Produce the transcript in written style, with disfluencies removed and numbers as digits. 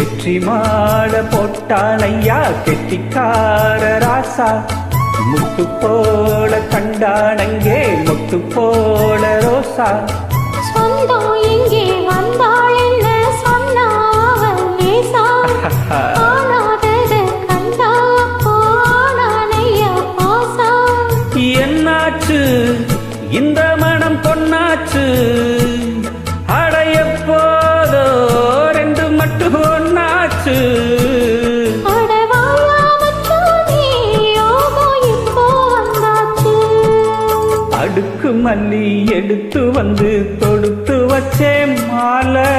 வெற்றி மாலை போட்டானையா கெட்டிக்கார ராசா. முத்து போல கண்டானங்கே முத்து போல ரோசா. சொந்தம் இங்கே வந்தாள் என்ன சொன்னாவல் லேசா. ஆனாதது கண்டா போனானையா பாசா. என்னாச்சு இந்த மனம் பொன்னாச்சு. அடைய போதோ ரெண்டு மட்டும் ஒன்னாச்சு. அடுக்கு மல்லி எடுத்து வந்து தொடுத்து வச்சே மாலை.